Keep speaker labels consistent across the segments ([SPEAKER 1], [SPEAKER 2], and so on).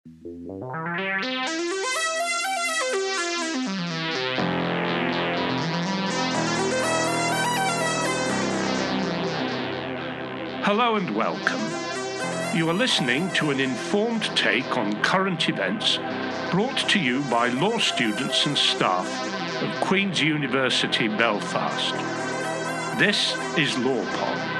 [SPEAKER 1] Hello and welcome. You are listening to an informed take on current events brought to you by law students and staff of Queen's University Belfast. This is LawPod.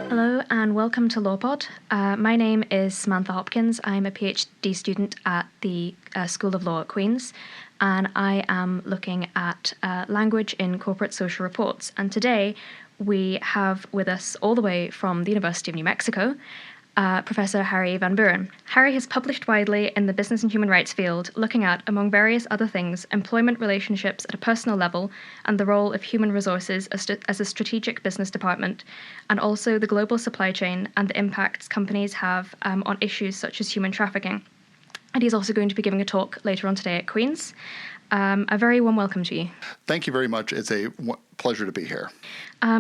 [SPEAKER 2] Hello and welcome to LawPod. My name is Samantha Hopkins. I'm a PhD student at the School of Law at Queen's, and I am looking at language in corporate social reports. And today we have with us, all the way from the University of New Mexico, Professor Harry van Buren. Harry has published widely in the business and human rights field, looking at, among various other things, employment relationships at a personal level and the role of human resources as a strategic business department, and also the global supply chain and the impacts companies have on issues such as human trafficking. And he's also going to be giving a talk later on today at Queen's. A very warm welcome to you.
[SPEAKER 3] Thank you very much. It's a pleasure to be here.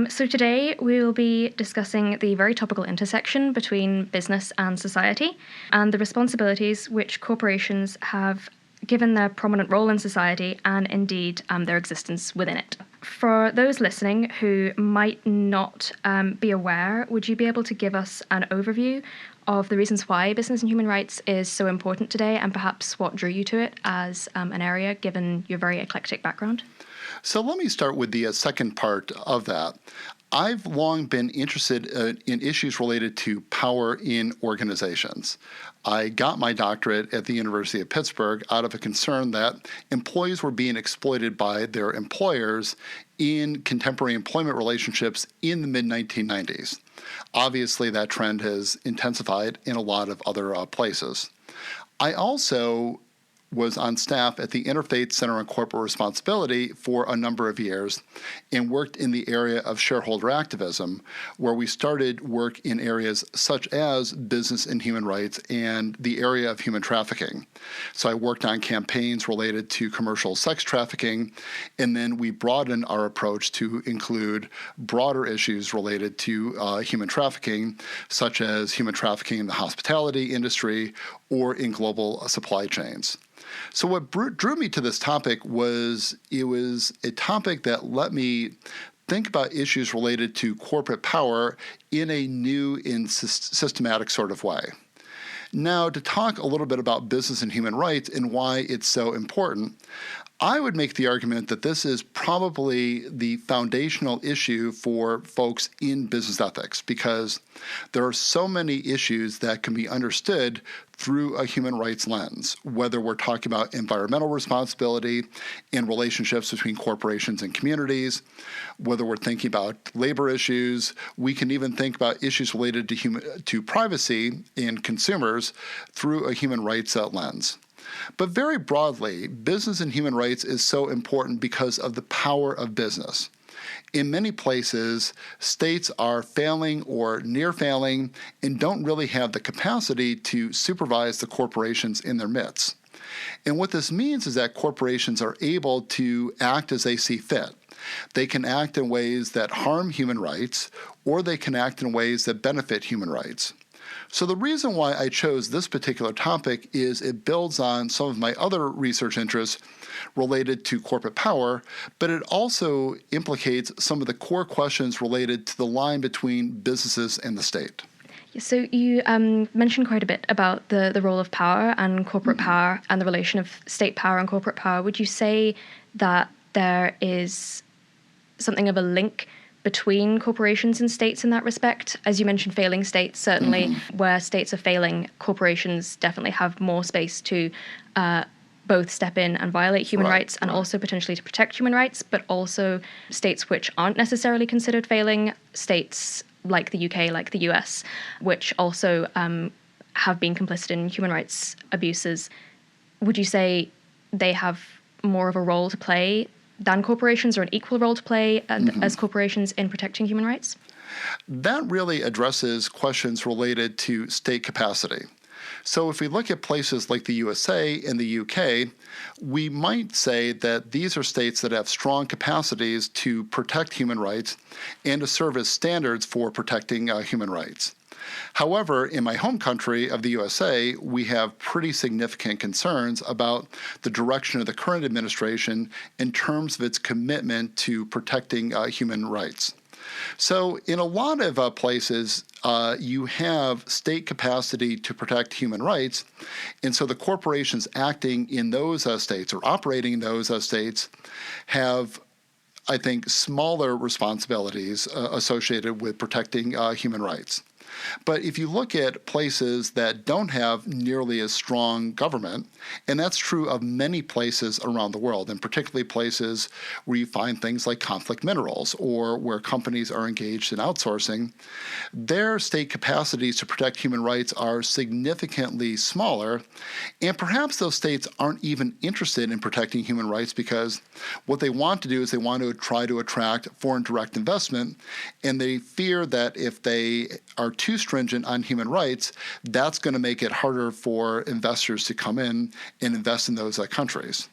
[SPEAKER 2] So today we will be discussing the very topical intersection between business and society and the responsibilities which corporations have given their prominent role in society and indeed their existence within it. For those listening who might not be aware, would you be able to give us an overview of the reasons why business and human rights is so important today, and perhaps what drew you to it as an area, given your very eclectic background?
[SPEAKER 3] So let me start with the second part of that. I've long been interested in issues related to power in organizations. I got my doctorate at the University of Pittsburgh out of a concern that employees were being exploited by their employers in contemporary employment relationships in the mid-1990s. Obviously, that trend has intensified in a lot of other places. I also was on staff at the Interfaith Center on Corporate Responsibility for a number of years and worked in the area of shareholder activism, where we started work in areas such as business and human rights and the area of human trafficking. So I worked on campaigns related to commercial sex trafficking, and then we broadened our approach to include broader issues related to human trafficking, such as human trafficking in the hospitality industry or in global supply chains. So what drew me to this topic was it was a topic that let me think about issues related to corporate power in a new and systematic sort of way. Now, to talk a little bit about business and human rights and why it's so important, I would make the argument that this is probably the foundational issue for folks in business ethics, because there are so many issues that can be understood through a human rights lens, whether we're talking about environmental responsibility and relationships between corporations and communities, whether we're thinking about labor issues. We can even think about issues related to privacy and consumers through a human rights lens. But very broadly, business and human rights is so important because of the power of business. In many places, states are failing or near failing and don't really have the capacity to supervise the corporations in their midst. And what this means is that corporations are able to act as they see fit. They can act in ways that harm human rights, or they can act in ways that benefit human rights. So the reason why I chose this particular topic is it builds on some of my other research interests related to corporate power, but it also implicates some of the core questions related to the line between businesses and the state.
[SPEAKER 2] So you mentioned quite a bit about the role of power and corporate power and the relation of state power and corporate power. Would you say that there is something of a link between corporations and states in that respect? As you mentioned, failing states, certainly where states are failing, corporations definitely have more space to both step in and violate human rights and also potentially to protect human rights, but also states which aren't necessarily considered failing, states like the UK, like the US, which also have been complicit in human rights abuses. Would you say they have more of a role to play than corporations, or an equal role to play as corporations in protecting human rights?
[SPEAKER 3] That really addresses questions related to state capacity. So if we look at places like the USA and the UK, we might say that these are states that have strong capacities to protect human rights and to serve as standards for protecting human rights. However, in my home country of the USA, we have pretty significant concerns about the direction of the current administration in terms of its commitment to protecting human rights. So in a lot of places, you have state capacity to protect human rights, and so the corporations acting in those states or operating in those states have, I think, smaller responsibilities associated with protecting human rights. But if you look at places that don't have nearly as strong government, and that's true of many places around the world, and particularly places where you find things like conflict minerals or where companies are engaged in outsourcing, their state capacities to protect human rights are significantly smaller, and perhaps those states aren't even interested in protecting human rights because what they want to do is they want to try to attract foreign direct investment, and they fear that if they are too stringent on human rights, that's going to make it harder for investors to come in and invest in those countries.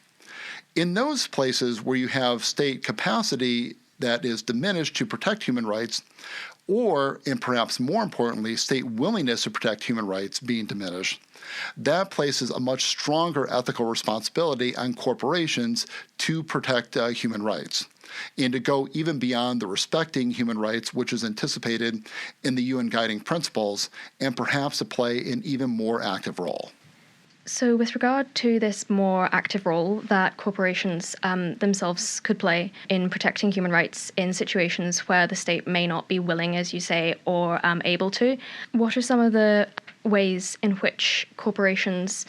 [SPEAKER 3] In those places where you have state capacity that is diminished to protect human rights, or, and perhaps more importantly, state willingness to protect human rights being diminished, that places a much stronger ethical responsibility on corporations to protect human rights, and to go even beyond the respecting human rights, which is anticipated in the UN Guiding Principles, and perhaps to play an even more active role.
[SPEAKER 2] So with regard to this more active role that corporations themselves could play in protecting human rights in situations where the state may not be willing, as you say, or able to, what are some of the ways in which corporations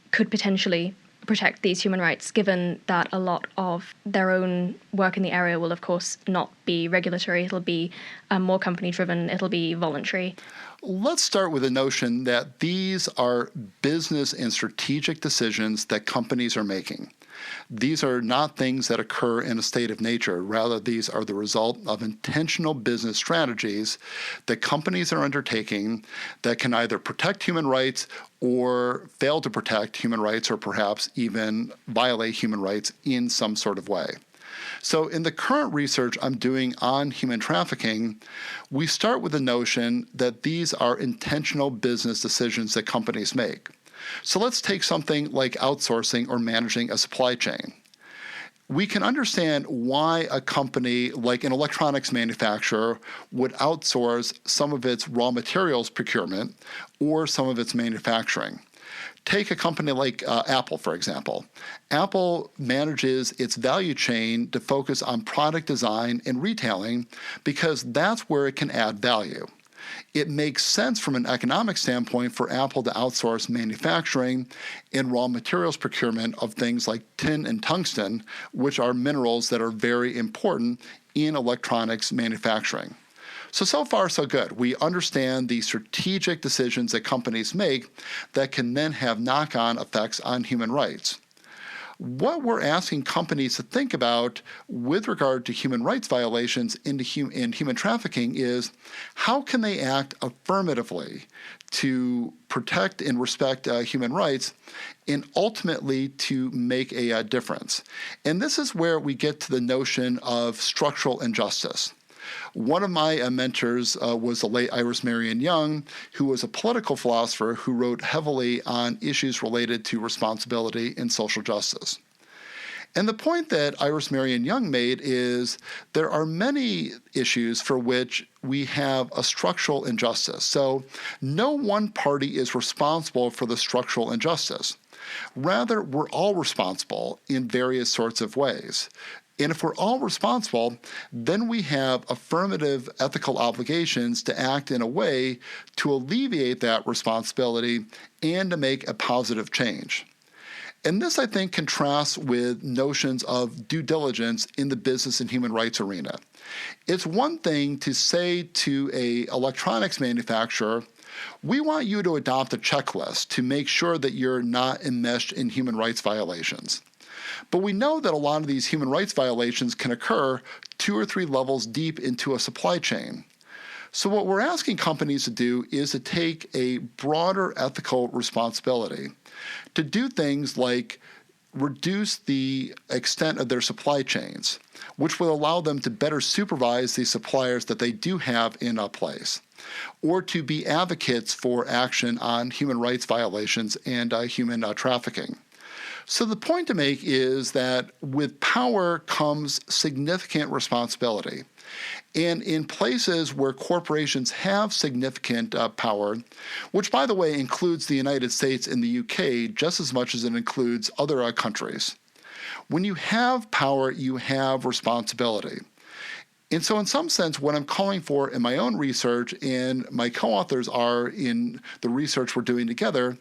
[SPEAKER 2] could potentially protect these human rights, given that a lot of their own work in the area will, of course, not be regulatory, it'll be more company-driven, it'll be voluntary?
[SPEAKER 3] Let's start with the notion that these are business and strategic decisions that companies are making. These are not things that occur in a state of nature. Rather, these are the result of intentional business strategies that companies are undertaking that can either protect human rights or fail to protect human rights, or perhaps even violate human rights in some sort of way. So in the current research I'm doing on human trafficking, we start with the notion that these are intentional business decisions that companies make. So let's take something like outsourcing or managing a supply chain. We can understand why a company like an electronics manufacturer would outsource some of its raw materials procurement or some of its manufacturing. Take a company like Apple, for example. Apple manages its value chain to focus on product design and retailing because that's where it can add value. It makes sense from an economic standpoint for Apple to outsource manufacturing and raw materials procurement of things like tin and tungsten, which are minerals that are very important in electronics manufacturing. So far, so good. We understand the strategic decisions that companies make that can then have knock-on effects on human rights. What we're asking companies to think about with regard to human rights violations in human trafficking is how can they act affirmatively to protect and respect human rights and ultimately to make a difference. And this is where we get to the notion of structural injustice. One of my mentors was the late Iris Marion Young, who was a political philosopher who wrote heavily on issues related to responsibility and social justice. And the point that Iris Marion Young made is there are many issues for which we have a structural injustice. So no one party is responsible for the structural injustice. Rather, we're all responsible in various sorts of ways. And if we're all responsible, then we have affirmative ethical obligations to act in a way to alleviate that responsibility and to make a positive change. And this, I think, contrasts with notions of due diligence in the business and human rights arena. It's one thing to say to an electronics manufacturer, we want you to adopt a checklist to make sure that you're not enmeshed in human rights violations. But we know that a lot of these human rights violations can occur 2 or 3 levels deep into a supply chain. So what we're asking companies to do is to take a broader ethical responsibility, to do things like reduce the extent of their supply chains, which will allow them to better supervise the suppliers that they do have in a place, or to be advocates for action on human rights violations and human trafficking. So the point to make is that with power comes significant responsibility. And in places where corporations have significant power, which, by the way, includes the United States and the UK just as much as it includes other countries, when you have power, you have responsibility. And so in some sense, what I'm calling for in my own research, and my co-authors are in the research we're doing together,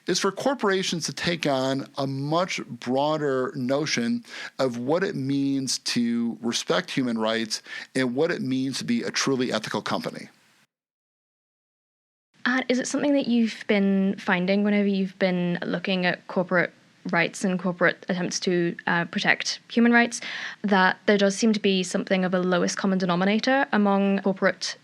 [SPEAKER 3] is for corporations to take on a much broader notion of what it means to respect human rights and what it means to be a truly ethical company.
[SPEAKER 2] Is it something that you've been finding whenever you've been looking at corporate rights and corporate attempts to protect human rights, that there does seem to be something of a lowest common denominator among corporate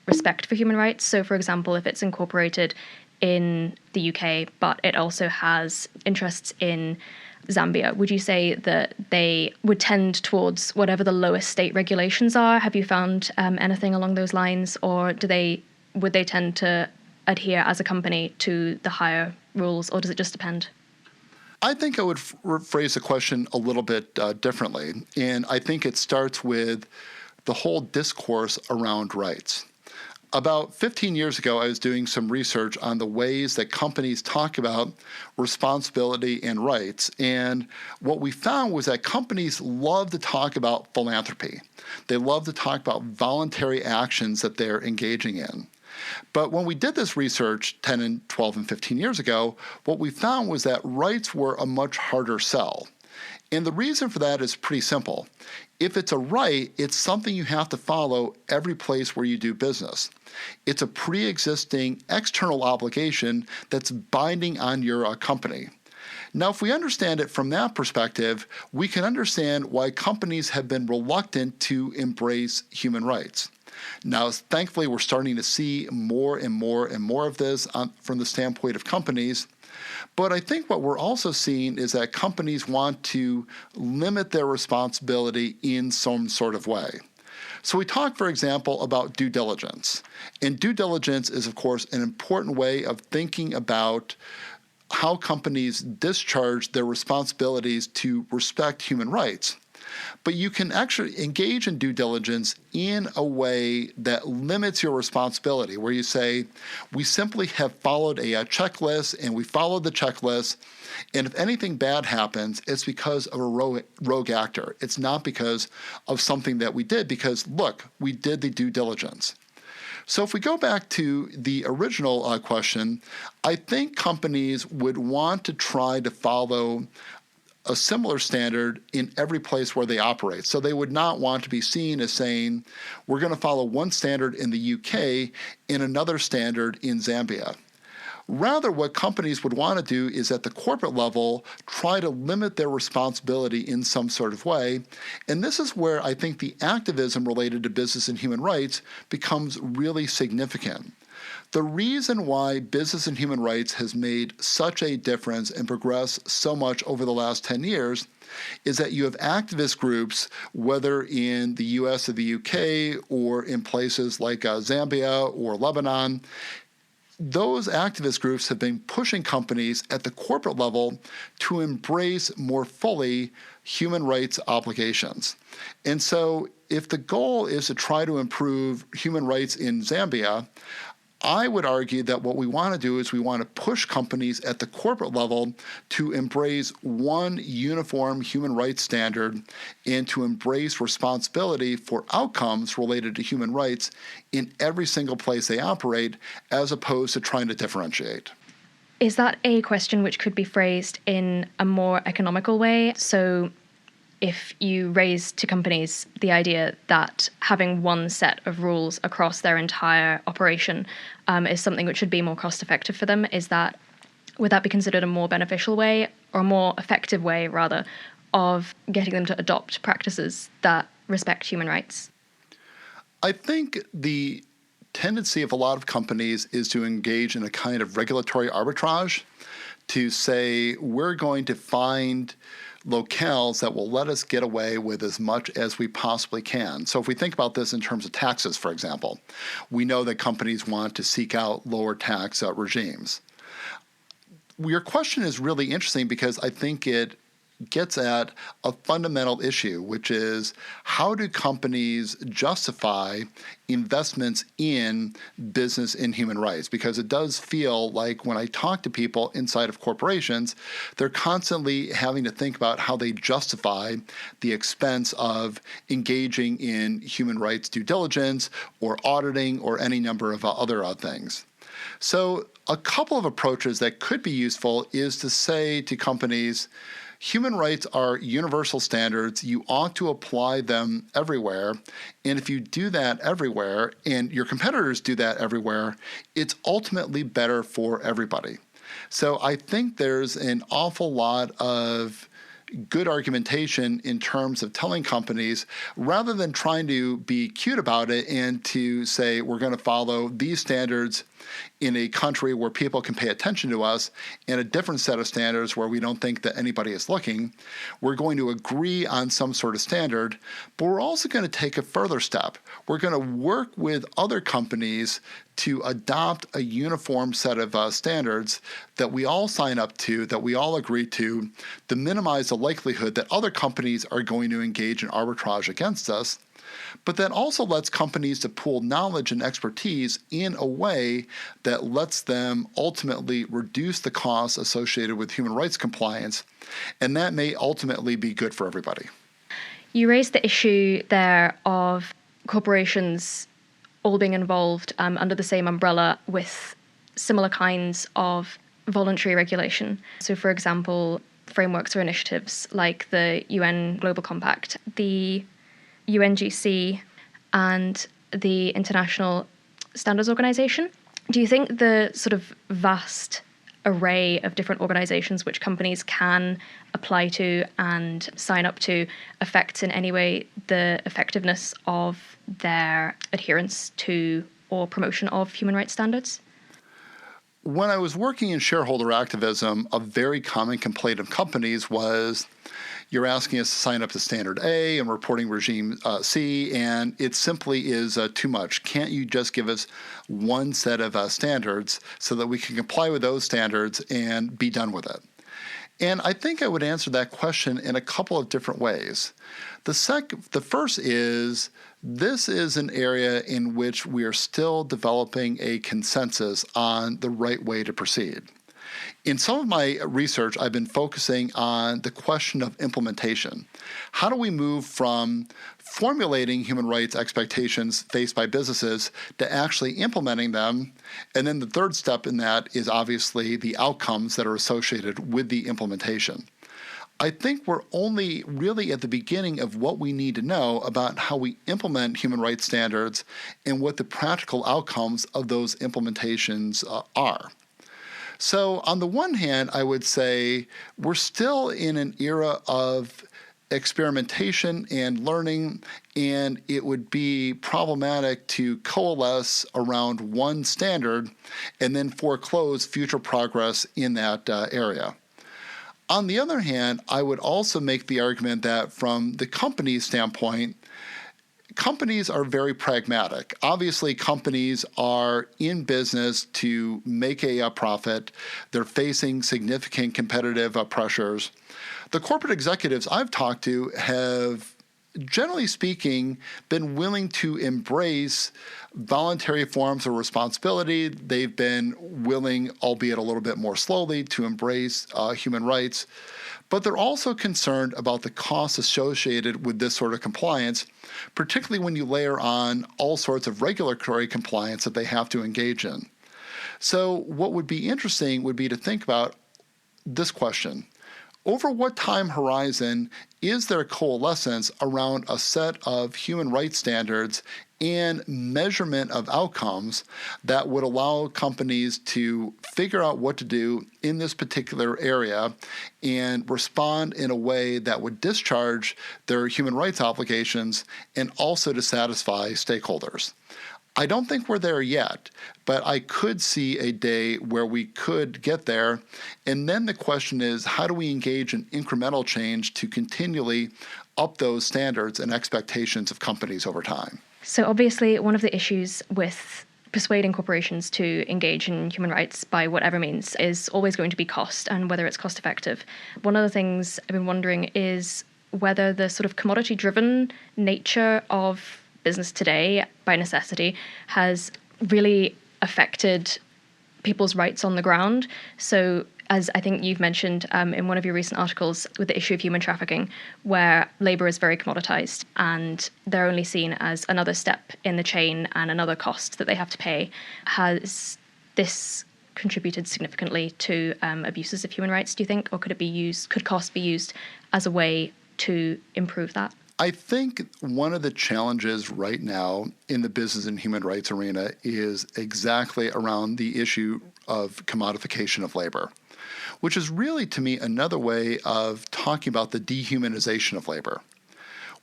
[SPEAKER 2] respect for human rights? So, for example, if it's incorporated in the UK, but it also has interests in Zambia, would you say that they would tend towards whatever the lowest state regulations are? Have you found anything along those lines, or would they tend to adhere as a company to the higher rules, or does it just depend?
[SPEAKER 3] I think I would phrase the question a little bit differently, and I think it starts with the whole discourse around rights. About 15 years ago, I was doing some research on the ways that companies talk about responsibility and rights, and what we found was that companies love to talk about philanthropy. They love to talk about voluntary actions that they're engaging in. But when we did this research 10 and 12 and 15 years ago, what we found was that rights were a much harder sell. And the reason for that is pretty simple. If it's a right, it's something you have to follow every place where you do business. It's a pre-existing external obligation that's binding on your company. Now, if we understand it from that perspective, we can understand why companies have been reluctant to embrace human rights. Now, thankfully, we're starting to see more and more and more of this from the standpoint of companies. But I think what we're also seeing is that companies want to limit their responsibility in some sort of way. So we talk, for example, about due diligence. And due diligence is, of course, an important way of thinking about how companies discharge their responsibilities to respect human rights. But you can actually engage in due diligence in a way that limits your responsibility, where you say, we simply have followed a checklist, and we followed the checklist, and if anything bad happens, it's because of a rogue actor. It's not because of something that we did, because, look, we did the due diligence. So if we go back to the original question, I think companies would want to try to follow a similar standard in every place where they operate. So they would not want to be seen as saying, we're going to follow one standard in the UK and another standard in Zambia. Rather, what companies would want to do is at the corporate level, try to limit their responsibility in some sort of way. And this is where I think the activism related to business and human rights becomes really significant. The reason why business and human rights has made such a difference and progressed so much over the last 10 years is that you have activist groups, whether in the US or the UK or in places like Zambia or Lebanon. Those activist groups have been pushing companies at the corporate level to embrace more fully human rights obligations. And so if the goal is to try to improve human rights in Zambia, I would argue that what we want to do is we want to push companies at the corporate level to embrace one uniform human rights standard and to embrace responsibility for outcomes related to human rights in every single place they operate, as opposed to trying to differentiate.
[SPEAKER 2] Is that a question which could be phrased in a more economical way? So if you raise to companies the idea that having one set of rules across their entire operation is something which should be more cost effective for them, would that be considered a more beneficial way, or a more effective way, rather, of getting them to adopt practices that respect human rights?
[SPEAKER 3] I think the tendency of a lot of companies is to engage in a kind of regulatory arbitrage, to say we're going to find locales that will let us get away with as much as we possibly can. So if we think about this in terms of taxes, for example, we know that companies want to seek out lower tax regimes. Your question is really interesting because I think it gets at a fundamental issue, which is how do companies justify investments in business in human rights? Because it does feel like when I talk to people inside of corporations, they're constantly having to think about how they justify the expense of engaging in human rights due diligence or auditing or any number of other things. So a couple of approaches that could be useful is to say to companies, human rights are universal standards. You ought to apply them everywhere. And if you do that everywhere, and your competitors do that everywhere, it's ultimately better for everybody. So I think there's an awful lot of good argumentation in terms of telling companies, rather than trying to be cute about it and to say we're going to follow these standards in a country where people can pay attention to us and a different set of standards where we don't think that anybody is looking, we're going to agree on some sort of standard, but we're also going to take a further step. We're going to work with other companies to adopt a uniform set of standards that we all sign up to, that we all agree to minimize the likelihood that other companies are going to engage in arbitrage against us. But that also lets companies to pool knowledge and expertise in a way that lets them ultimately reduce the costs associated with human rights compliance, and that may ultimately be good for everybody.
[SPEAKER 2] You raised the issue there of corporations all being involved under the same umbrella with similar kinds of voluntary regulation. So, for example, frameworks or initiatives like the UN Global Compact, the UNGC, and the International Standards Organization. Do you think the sort of vast array of different organizations which companies can apply to and sign up to affects in any way the effectiveness of their adherence to or promotion of human rights standards?
[SPEAKER 3] When I was working in shareholder activism, a very common complaint of companies was, you're asking us to sign up to Standard A and reporting regime C, and it simply is too much. Can't you just give us one set of standards so that we can comply with those standards and be done with it? And I think I would answer that question in a couple of different ways. The first is, this is an area in which we are still developing a consensus on the right way to proceed. In some of my research, I've been focusing on the question of implementation. How do we move from formulating human rights expectations faced by businesses to actually implementing them? And then the third step in that is obviously the outcomes that are associated with the implementation. I think we're only really at the beginning of what we need to know about how we implement human rights standards and what the practical outcomes of those implementations are. So on the one hand, I would say we're still in an era of experimentation and learning, and it would be problematic to coalesce around one standard and then foreclose future progress in that area. On the other hand, I would also make the argument that from the company's standpoint, companies are very pragmatic. Obviously, companies are in business to make a profit. They're facing significant competitive pressures. The corporate executives I've talked to have, generally speaking, been willing to embrace voluntary forms of responsibility. They've been willing, albeit a little bit more slowly, to embrace human rights. But they're also concerned about the costs associated with this sort of compliance, particularly when you layer on all sorts of regulatory compliance that they have to engage in. So what would be interesting would be to think about this question. Over what time horizon is there coalescence around a set of human rights standards and measurement of outcomes that would allow companies to figure out what to do in this particular area and respond in a way that would discharge their human rights obligations and also to satisfy stakeholders? I don't think we're there yet, but I could see a day where we could get there. And then the question is, how do we engage in incremental change to continually up those standards and expectations of companies over time?
[SPEAKER 2] So obviously, one of the issues with persuading corporations to engage in human rights by whatever means is always going to be cost and whether it's cost effective. One of the things I've been wondering is whether the sort of commodity-driven nature of business today, by necessity, has really affected people's rights on the ground. So, as I think you've mentioned in one of your recent articles with the issue of human trafficking, where labor is very commoditized and they're only seen as another step in the chain and another cost that they have to pay, has this contributed significantly to abuses of human rights, do you think? Or could cost be used as a way to improve that?
[SPEAKER 3] I think one of the challenges right now in the business and human rights arena is exactly around the issue of commodification of labor, which is really, to me, another way of talking about the dehumanization of labor.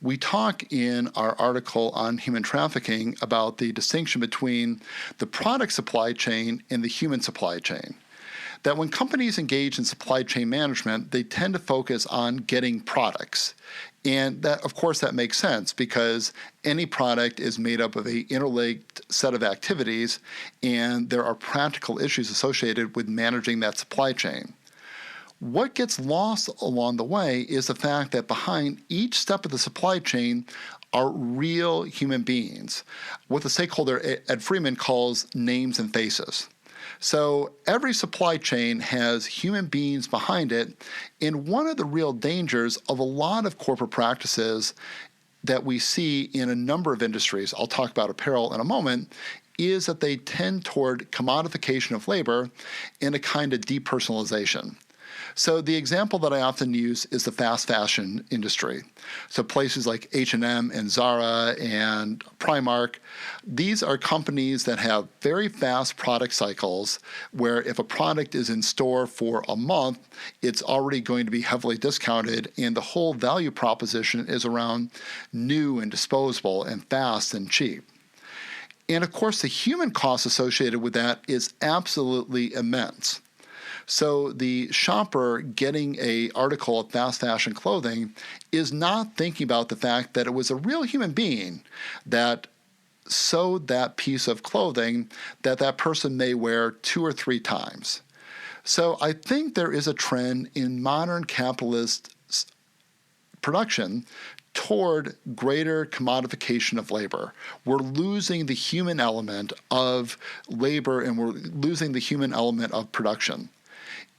[SPEAKER 3] We talk in our article on human trafficking about the distinction between the product supply chain and the human supply chain. That when companies engage in supply chain management, they tend to focus on getting products. And that, of course, that makes sense because any product is made up of an interlinked set of activities, and there are practical issues associated with managing that supply chain. What gets lost along the way is the fact that behind each step of the supply chain are real human beings, what the stakeholder Ed Freeman calls names and faces. So every supply chain has human beings behind it, and one of the real dangers of a lot of corporate practices that we see in a number of industries, I'll talk about apparel in a moment, is that they tend toward commodification of labor and a kind of depersonalization. So the example that I often use is the fast fashion industry. So places like H&M and Zara and Primark, these are companies that have very fast product cycles where if a product is in store for a month, it's already going to be heavily discounted, and the whole value proposition is around new and disposable and fast and cheap. And of course, the human cost associated with that is absolutely immense. So the shopper getting an article of fast fashion clothing is not thinking about the fact that it was a real human being that sewed that piece of clothing that that person may wear 2 or 3 times. So I think there is a trend in modern capitalist production toward greater commodification of labor. We're losing the human element of labor and we're losing the human element of production.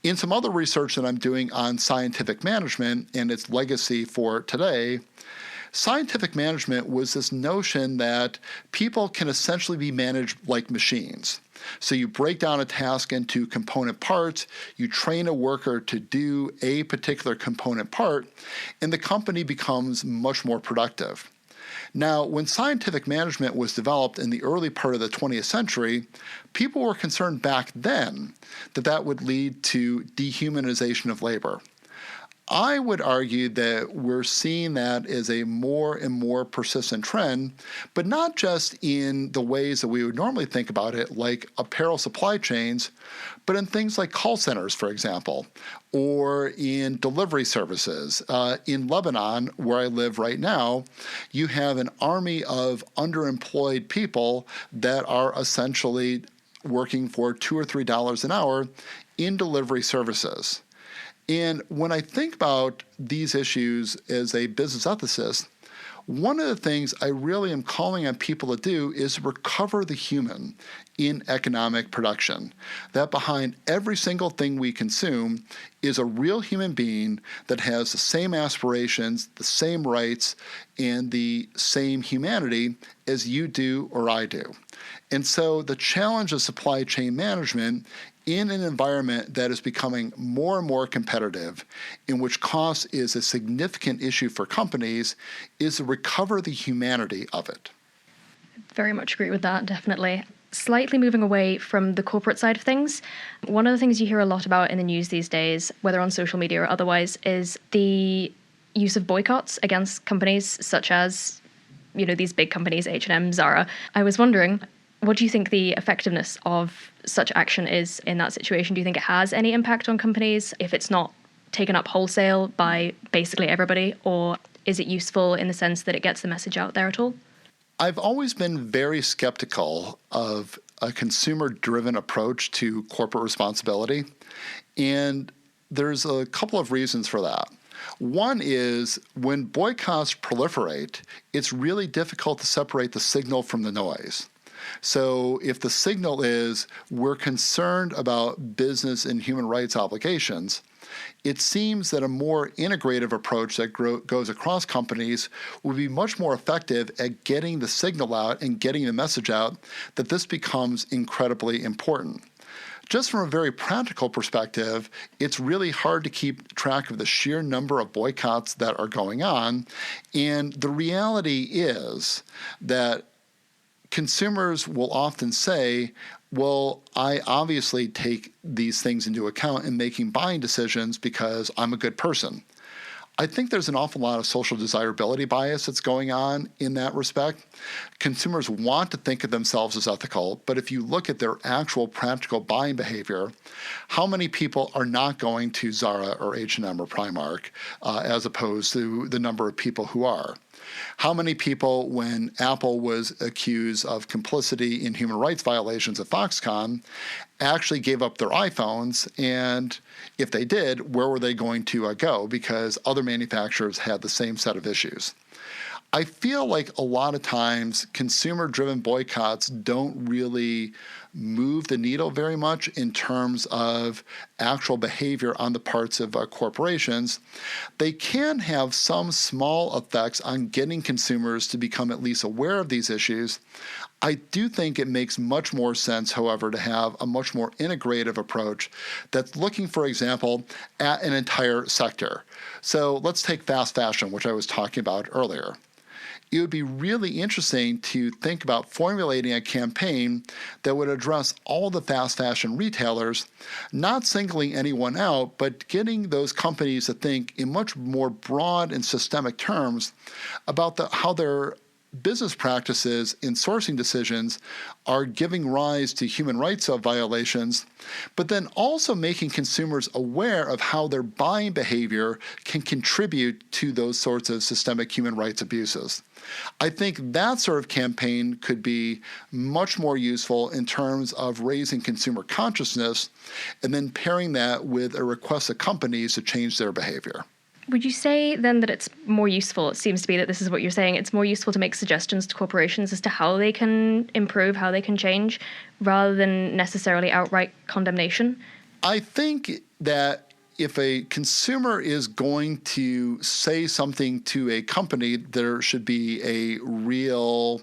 [SPEAKER 3] In some other research that I'm doing on scientific management and its legacy for today, scientific management was this notion that people can essentially be managed like machines. So you break down a task into component parts, you train a worker to do a particular component part, and the company becomes much more productive. Now, when scientific management was developed in the early part of the 20th century, people were concerned back then that that would lead to dehumanization of labor. I would argue that we're seeing that as a more and more persistent trend, but not just in the ways that we would normally think about it, like apparel supply chains, but in things like call centers, for example, or in delivery services. In Lebanon, where I live right now, you have an army of underemployed people that are essentially working for $2 or $3 an hour in delivery services. And when I think about these issues as a business ethicist, one of the things I really am calling on people to do is recover the human in economic production. That behind every single thing we consume is a real human being that has the same aspirations, the same rights, and the same humanity as you do or I do. And so the challenge of supply chain management in an environment that is becoming more and more competitive, in which cost is a significant issue for companies, is to recover the humanity of it.
[SPEAKER 2] Very much agree with that, definitely. Slightly moving away from the corporate side of things, one of the things you hear a lot about in the news these days, whether on social media or otherwise, is the use of boycotts against companies such as, these big companies, H&M, Zara. I was wondering, What do you think the effectiveness of such action is in that situation? Do you think it has any impact on companies if it's not taken up wholesale by basically everybody, or is it useful in the sense that it gets the message out there at all?
[SPEAKER 3] I've always been very skeptical of a consumer-driven approach to corporate responsibility, and there's a couple of reasons for that. One is when boycotts proliferate, it's really difficult to separate the signal from the noise. So if the signal is we're concerned about business and human rights obligations, it seems that a more integrative approach that goes across companies would be much more effective at getting the signal out and getting the message out that this becomes incredibly important. Just from a very practical perspective, it's really hard to keep track of the sheer number of boycotts that are going on. And the reality is that consumers will often say, well, I obviously take these things into account in making buying decisions because I'm a good person. I think there's an awful lot of social desirability bias that's going on in that respect. Consumers want to think of themselves as ethical, but if you look at their actual practical buying behavior, how many people are not going to Zara or H&M or Primark as opposed to the number of people who are? How many people, when Apple was accused of complicity in human rights violations at Foxconn, actually gave up their iPhones? And if they did, where were they going to go? Because other manufacturers had the same set of issues. I feel like a lot of times consumer-driven boycotts don't really move the needle very much in terms of actual behavior on the parts of corporations. They can have some small effects on getting consumers to become at least aware of these issues. I do think it makes much more sense, however, to have a much more integrative approach that's looking, for example, at an entire sector. So let's take fast fashion, which I was talking about earlier. It would be really interesting to think about formulating a campaign that would address all the fast fashion retailers, not singling anyone out, but getting those companies to think in much more broad and systemic terms about how their business practices in sourcing decisions are giving rise to human rights violations, but then also making consumers aware of how their buying behavior can contribute to those sorts of systemic human rights abuses. I think that sort of campaign could be much more useful in terms of raising consumer consciousness and then pairing that with a request of companies to change their behavior.
[SPEAKER 2] Would you say then that it's more useful, it seems to be that this is what you're saying, it's more useful to make suggestions to corporations as to how they can improve, how they can change, rather than necessarily outright condemnation?
[SPEAKER 3] I think that if a consumer is going to say something to a company, there should be a real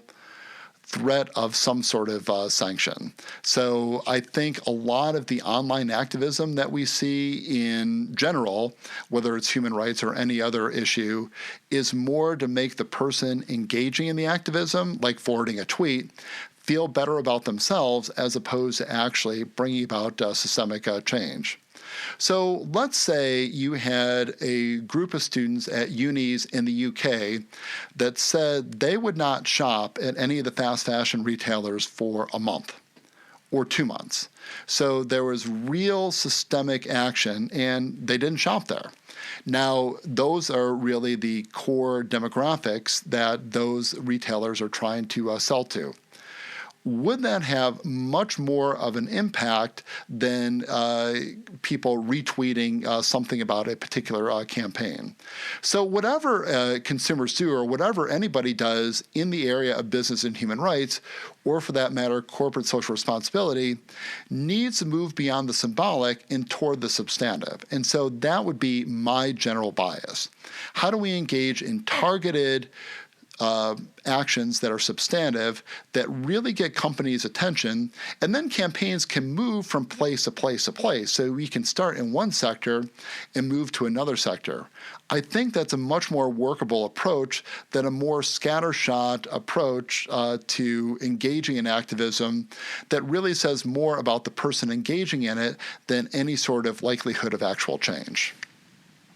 [SPEAKER 3] threat of some sort of sanction. So I think a lot of the online activism that we see in general, whether it's human rights or any other issue, is more to make the person engaging in the activism, like forwarding a tweet, feel better about themselves as opposed to actually bringing about systemic change. So let's say you had a group of students at unis in the UK that said they would not shop at any of the fast fashion retailers for a month or 2 months. So there was real systemic action and they didn't shop there. Now, those are really the core demographics that those retailers are trying to sell to. Would that have much more of an impact than people retweeting something about a particular campaign? So whatever consumers do or whatever anybody does in the area of business and human rights, or for that matter, corporate social responsibility, needs to move beyond the symbolic and toward the substantive. And so that would be my general bias. How do we engage in targeted actions that are substantive, that really get companies' attention, and then campaigns can move from place to place to place. So we can start in one sector and move to another sector. I think that's a much more workable approach than a more scattershot approach to engaging in activism that really says more about the person engaging in it than any sort of likelihood of actual change.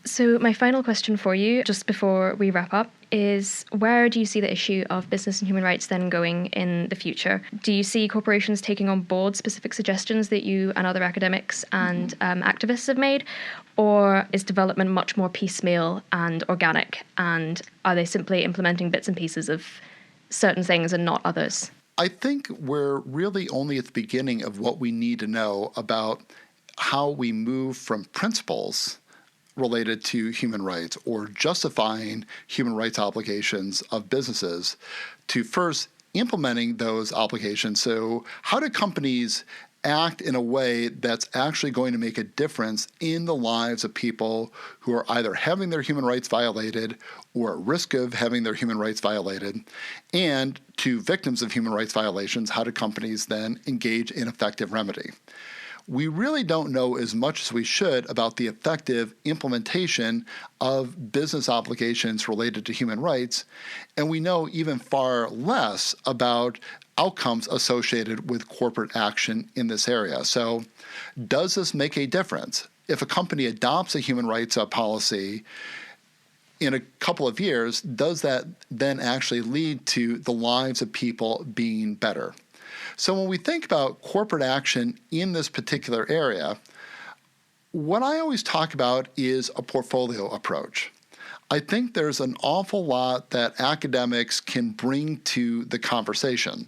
[SPEAKER 2] So my final question for you, just before we wrap up, is, where do you see the issue of business and human rights then going in the future? Do you see corporations taking on board specific suggestions that you and other academics and activists have made? Or is development much more piecemeal and organic? And are they simply implementing bits and pieces of certain things and not others?
[SPEAKER 3] I think we're really only at the beginning of what we need to know about how we move from principles related to human rights or justifying human rights obligations of businesses to first implementing those obligations. So how do companies act in a way that's actually going to make a difference in the lives of people who are either having their human rights violated or at risk of having their human rights violated? And to victims of human rights violations, how do companies then engage in effective remedy? We really don't know as much as we should about the effective implementation of business obligations related to human rights, and we know even far less about outcomes associated with corporate action in this area. So, does this make a difference? If a company adopts a human rights policy in a couple of years, does that then actually lead to the lives of people being better? So when we think about corporate action in this particular area, what I always talk about is a portfolio approach. I think there's an awful lot that academics can bring to the conversation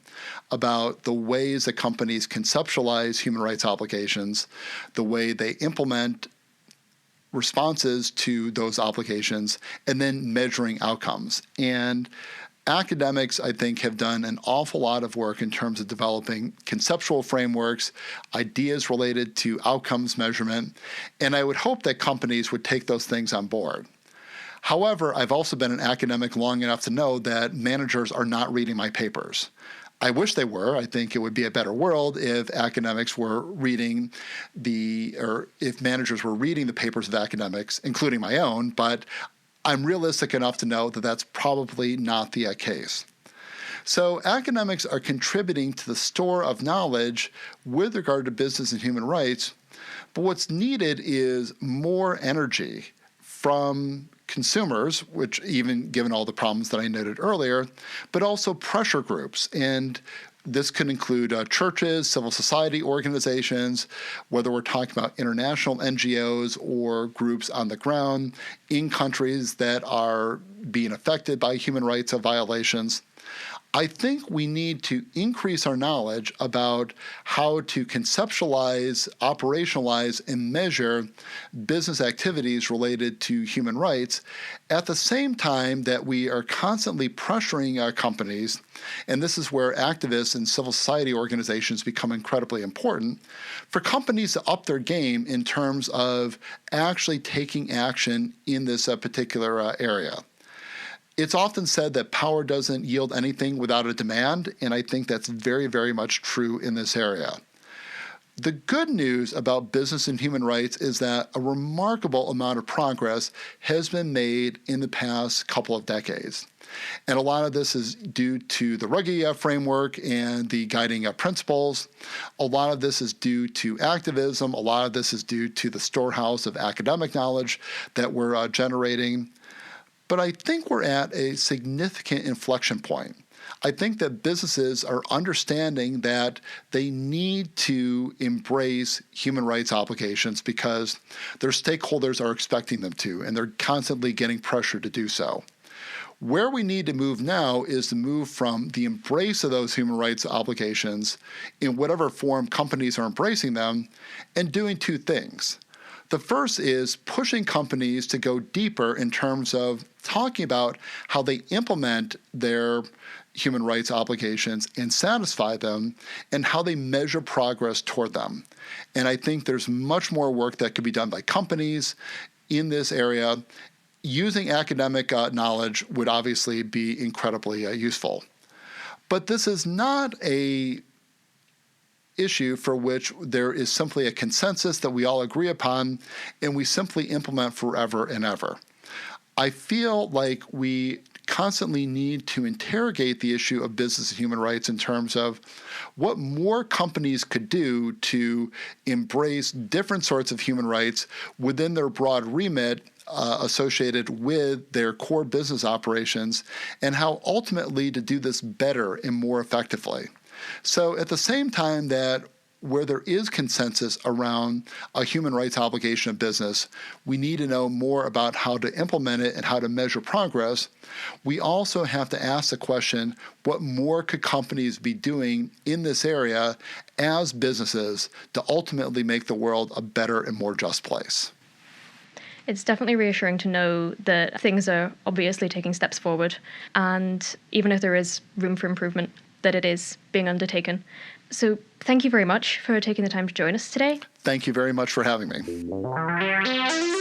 [SPEAKER 3] about the ways that companies conceptualize human rights obligations, the way they implement responses to those obligations, and then measuring outcomes. And academics, I think, have done an awful lot of work in terms of developing conceptual frameworks, ideas related to outcomes measurement, and I would hope that companies would take those things on board. However, I've also been an academic long enough to know that managers are not reading my papers. I wish they were. I think it would be a better world if academics were reading or if managers were reading the papers of academics, including my own, but I'm realistic enough to know that that's probably not the case. So academics are contributing to the store of knowledge with regard to business and human rights, but what's needed is more energy from consumers, which even given all the problems that I noted earlier, but also pressure groups. And this could include churches, civil society organizations, whether we're talking about international NGOs or groups on the ground in countries that are being affected by human rights violations. I think we need to increase our knowledge about how to conceptualize, operationalize, and measure business activities related to human rights at the same time that we are constantly pressuring our companies, and this is where activists and civil society organizations become incredibly important, for companies to up their game in terms of actually taking action in this particular area. It's often said that power doesn't yield anything without a demand, and I think that's very, very much true in this area. The good news about business and human rights is that a remarkable amount of progress has been made in the past couple of decades. And a lot of this is due to the Ruggie framework and the guiding principles. A lot of this is due to activism. A lot of this is due to the storehouse of academic knowledge that we're generating. But I think we're at a significant inflection point. I think that businesses are understanding that they need to embrace human rights obligations because their stakeholders are expecting them to, and they're constantly getting pressure to do so. Where we need to move now is to move from the embrace of those human rights obligations in whatever form companies are embracing them and doing two things. The first is pushing companies to go deeper in terms of talking about how they implement their human rights obligations and satisfy them, and how they measure progress toward them. And I think there's much more work that could be done by companies in this area. Using academic knowledge would obviously be incredibly useful. But this is not a issue for which there is simply a consensus that we all agree upon and we simply implement forever and ever. I feel like we constantly need to interrogate the issue of business and human rights in terms of what more companies could do to embrace different sorts of human rights within their broad remit associated with their core business operations and how ultimately to do this better and more effectively. So at the same time that where there is consensus around a human rights obligation of business, we need to know more about how to implement it and how to measure progress. We also have to ask the question, what more could companies be doing in this area as businesses to ultimately make the world a better and more just place?
[SPEAKER 2] It's definitely reassuring to know that things are obviously taking steps forward, and even if there is room for improvement, that it is being undertaken. So thank you very much for taking the time to join us today.
[SPEAKER 3] Thank you very much for having me.